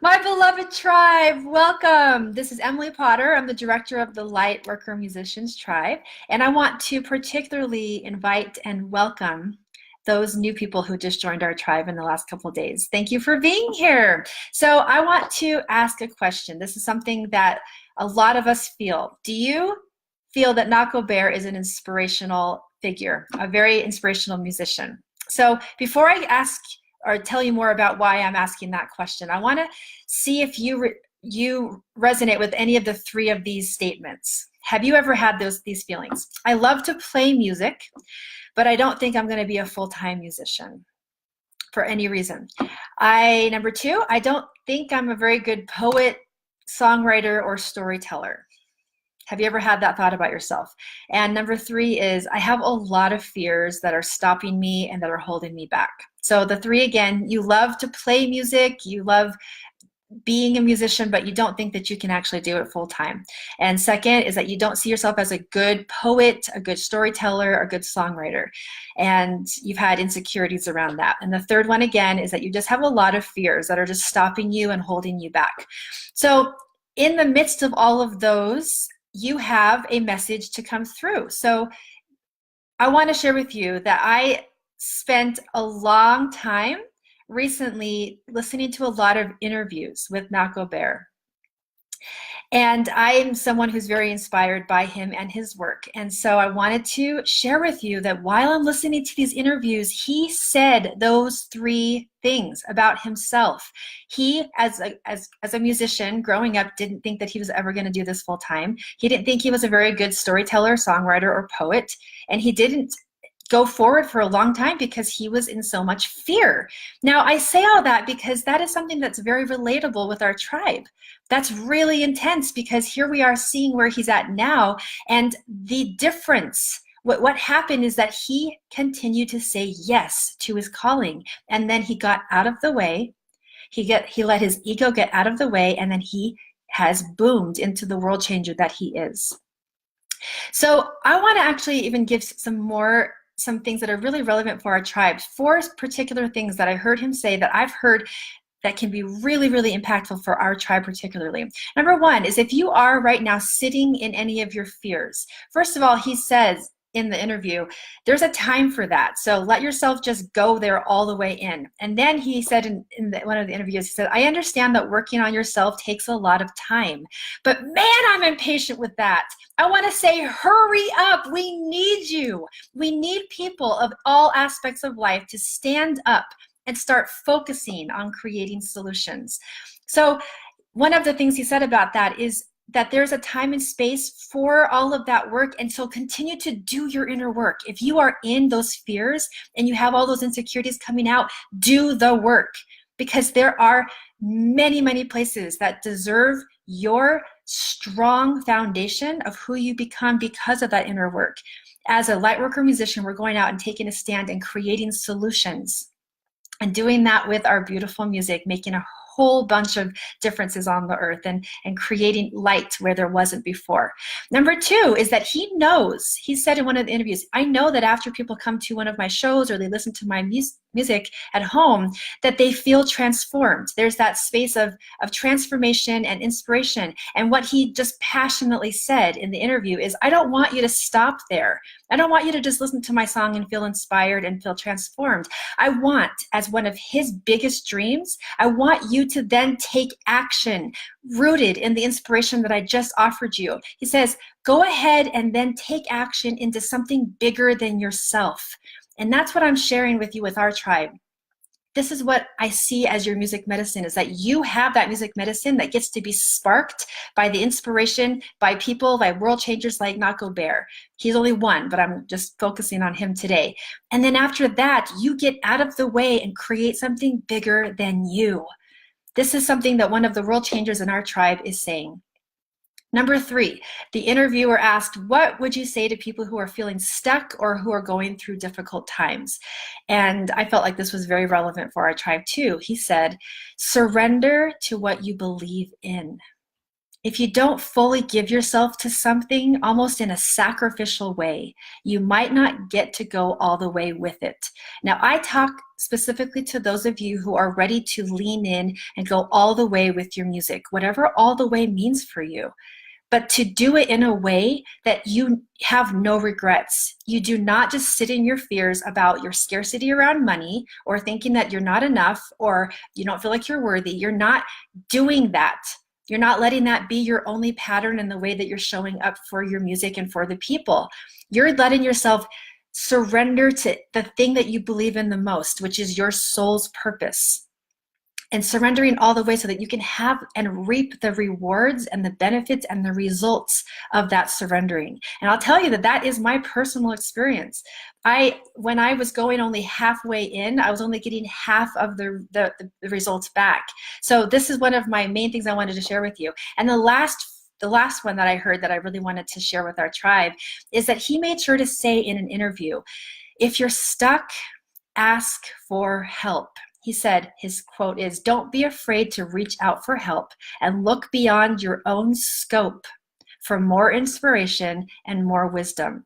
My beloved tribe, welcome. This is Emily Potter. I'm the director of the Lightworker Musicians Tribe, and I want to particularly invite and welcome those new people who just joined our tribe in the last couple of days. Thank you for being here. So I want to ask a question. This is something that a lot of us feel. Do you feel that Nahko Bear is an inspirational figure, a very inspirational musician? So before I ask or tell you more about why I'm asking that question, I want to see if you resonate with any of the three of these statements. Have you ever had these feelings? I love to play music, but I don't think I'm going to be a full-time musician for any reason. Number two, I don't think I'm a very good poet, songwriter, or storyteller. Have you ever had that thought about yourself? And number three is I have a lot of fears that are stopping me and that are holding me back. So the three again, you love to play music, you love being a musician, but you don't think that you can actually do it full time. And second is that you don't see yourself as a good poet, a good storyteller, a good songwriter. And you've had insecurities around that. And the third one again is that you just have a lot of fears that are just stopping you and holding you back. So in the midst of all of those, you have a message to come through. So I want to share with you that I spent a long time recently listening to a lot of interviews with Nahko Bear. And I'm someone who's very inspired by him and his work. And so I wanted to share with you that while I'm listening to these interviews, he said those three things about himself. He, as a musician growing up, didn't think that he was ever going to do this full time. He didn't think he was a very good storyteller, songwriter, or poet. And he didn't go forward for a long time because he was in so much fear. Now, I say all that because that is something that's very relatable with our tribe. That's really intense because here we are seeing where he's at now, and the difference, what happened is that he continued to say yes to his calling, and then he got out of the way. He let his ego get out of the way, and then he has boomed into the world changer that he is. So I want to actually even give some things that are really relevant for our tribe. Four particular things that I heard him say that I've heard that can be really, really impactful for our tribe particularly. Number one is if you are right now sitting in any of your fears. First of all, he says in the interview, there's a time for that. So let yourself just go there all the way in. And then he said in one of the interviews, he said, I understand that working on yourself takes a lot of time, but man, I'm impatient with that. I want to say, hurry up. We need you. We need people of all aspects of life to stand up and start focusing on creating solutions. So one of the things he said about that is that there's a time and space for all of that work, and so continue to do your inner work. If you are in those fears and you have all those insecurities coming out, do the work, because there are many, many places that deserve your strong foundation of who you become because of that inner work. As a Lightworker musician, we're going out and taking a stand and creating solutions and doing that with our beautiful music, making a whole bunch of differences on the earth and creating light where there wasn't before. Number two is that he knows, he said in one of the interviews, I know that after people come to one of my shows or they listen to my music at home, that they feel transformed. There's that space of transformation and inspiration. And what he just passionately said in the interview is, I don't want you to stop there. I don't want you to just listen to my song and feel inspired and feel transformed. I want, as one of his biggest dreams, I want you to then take action rooted in the inspiration that I just offered you. He says, go ahead and then take action into something bigger than yourself. And that's what I'm sharing with you with our tribe. This is what I see as your music medicine, is that you have that music medicine that gets to be sparked by the inspiration, by people, by world changers like Nahko Bear. He's only one, but I'm just focusing on him today. And then after that, you get out of the way and create something bigger than you. This is something that one of the world changers in our tribe is saying. Number three, the interviewer asked, what would you say to people who are feeling stuck or who are going through difficult times? And I felt like this was very relevant for our tribe too. He said, surrender to what you believe in. if you don't fully give yourself to something almost in a sacrificial way, you might not get to go all the way with it. Now, I talk specifically to those of you who are ready to lean in and go all the way with your music, whatever all the way means for you. But to do it in a way that you have no regrets. You do not just sit in your fears about your scarcity around money or thinking that you're not enough or you don't feel like you're worthy. You're not doing that. You're not letting that be your only pattern in the way that you're showing up for your music and for the people. You're letting yourself surrender to the thing that you believe in the most, which is your soul's purpose. And surrendering all the way so that you can have and reap the rewards and the benefits and the results of that surrendering. And I'll tell you that that is my personal experience. When I was going only halfway in, I was only getting half of the results back. So this is one of my main things I wanted to share with you. And the last one that I heard that I really wanted to share with our tribe is that he made sure to say in an interview, if you're stuck, ask for help. He said, his quote is, "Don't be afraid to reach out for help and look beyond your own scope for more inspiration and more wisdom."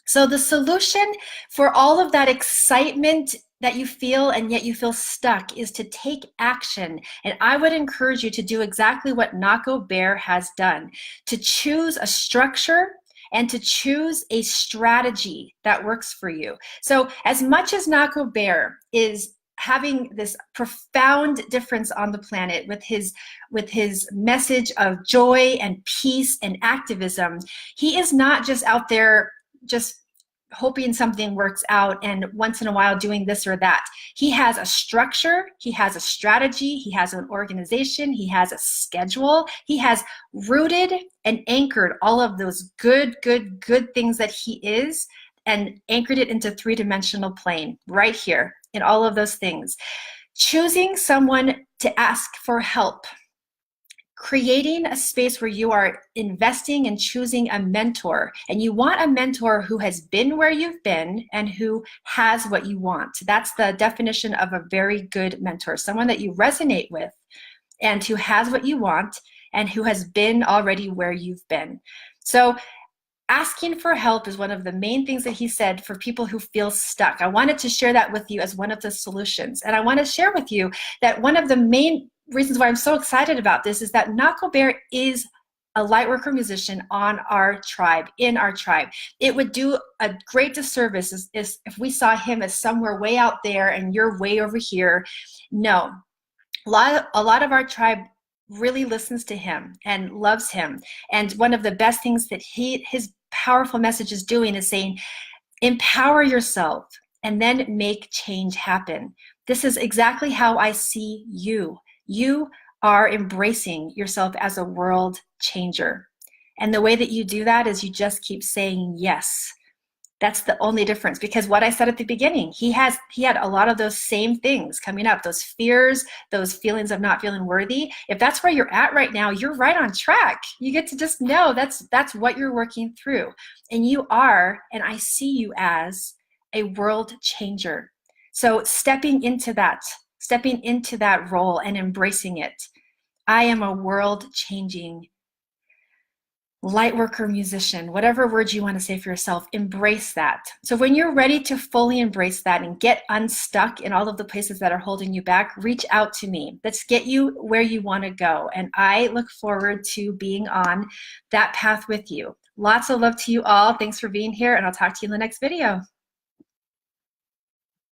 So the solution for all of that excitement that you feel and yet you feel stuck is to take action. And I would encourage you to do exactly what Nahko Bear has done, to choose a structure and to choose a strategy that works for you. So as much as Nahko Bear is having this profound difference on the planet with his message of joy and peace and activism, he is not just out there just hoping something works out and once in a while doing this or that. He has a structure, he has a strategy, he has an organization, he has a schedule. He has rooted and anchored all of those good things that he is and anchored it into three-dimensional plane right here in all of those things. Choosing someone to ask for help, creating a space where you are investing and choosing a mentor, and you want a mentor who has been where you've been and who has what you want. That's the definition of a very good mentor, someone that you resonate with and who has what you want and who has been already where you've been. So asking for help is one of the main things that he said for people who feel stuck. I wanted to share that with you as one of the solutions. And I want to share with you that one of the main reasons why I'm so excited about this is that Nahko Bear is a Lightworker musician on our tribe, in our tribe. It would do a great disservice if we saw him as somewhere way out there and you're way over here. No, a lot of our tribe really listens to him and loves him. And one of the best things that his powerful message is doing is saying, empower yourself and then make change happen. This is exactly how I see you. You are embracing yourself as a world changer. And the way that you do that is you just keep saying yes. That's the only difference, because what I said at the beginning, he had a lot of those same things coming up, those fears, those feelings of not feeling worthy. If that's where you're at right now, you're right on track. You get to just know that's what you're working through. And you are, and I see you as a world changer. So stepping into that role and embracing it. I am a world changing Lightworker musician, whatever words you want to say for yourself, embrace that. So when you're ready to fully embrace that and get unstuck in all of the places that are holding you back, reach out to me. Let's get you where you want to go. And I look forward to being on that path with you. Lots of love to you all. Thanks for being here, and I'll talk to you in the next video.